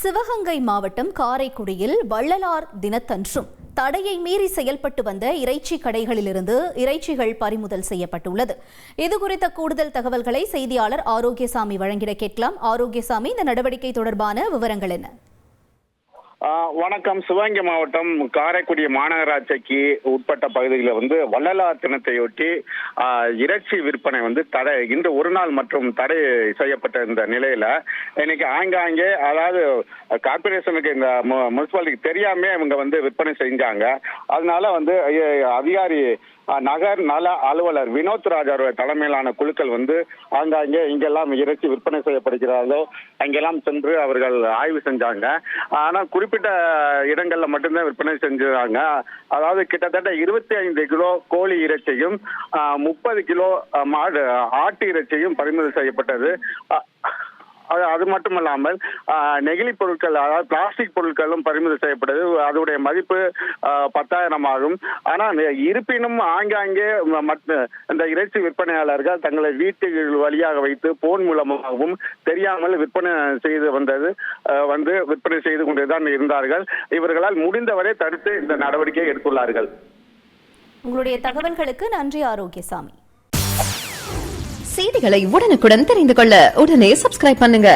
சிவகங்கை மாவட்டம் காரைக்குடியில் வள்ளலார் தினத்தன்றும் தடையை மீறி செயல்பட்டு வந்த இறைச்சி கடைகளிலிருந்து இறைச்சிகள் பறிமுதல் செய்யப்பட்டுள்ளது. இதுகுறித்த கூடுதல் தகவல்களை செய்தியாளர் ஆரோக்கியசாமி வழங்கிட கேட்கலாம். ஆரோக்கியசாமி, இந்த நடவடிக்கை தொடர்பான விவரங்கள் என்ன? வணக்கம். சிவகங்கை மாவட்டம் காரைக்குடி மாநகராட்சிக்கு உட்பட்ட பகுதிகளில் வள்ளலார் தினத்தையொட்டி இறைச்சி விற்பனை தடை இன்று ஒரு நாள் மற்றும் தடை செய்யப்பட்ட இந்த நிலையில இன்னைக்கு ஆங்காங்கே, அதாவது கார்பரேஷனுக்கு இந்த முனிசிபாலிட்டிக்கு தெரியாம இவங்க விற்பனை செஞ்சாங்க. அதனால அதிகாரி நகர் நல அலுவலர் வினோத் ராஜ் அவர்கள் தலைமையிலான குழுக்கள் ஆங்காங்கே இங்கெல்லாம் இறைச்சி விற்பனை செய்யப்படுகிறார்களோ அங்கெல்லாம் சென்று அவர்கள் ஆய்வு செஞ்சாங்க. ஆனா குறிப்பிட்ட இடங்கள்ல மட்டும்தான் விற்பனை செஞ்சாங்க. அதாவது கிட்டத்தட்ட 25 கிலோ கோழி இறைச்சியும் 30 கிலோ ஆட்டு இறைச்சியும் பறிமுதல் செய்யப்பட்டது. அது மட்டுமல்லாமல் நெகிழி பொருட்கள், அதாவது பிளாஸ்டிக் பொருட்களும் பறிமுதல் செய்யப்பட்டது. அதோடைய மதிப்பு 10,000 ஆகும். ஆனால் இருப்பினும் ஆங்காங்கே இந்த இறைச்சி விற்பனையாளர்கள் தங்களை வீட்டுகள் வழியாக வைத்து போன் மூலமாகவும் தெரியாமல் விற்பனை செய்து விற்பனை செய்து கொண்டுதான் இருந்தார்கள். இவர்களால் முடிந்தவரை தடுத்து இந்த நடவடிக்கையை எடுத்துள்ளார்கள். உங்களுடைய தகவல்களுக்கு நன்றி ஆரோக்கியசாமி. செய்திகளை உடனுக்குடன் தெரிந்து கொள்ள உடனே சப்ஸ்கிரைப் பண்ணுங்க.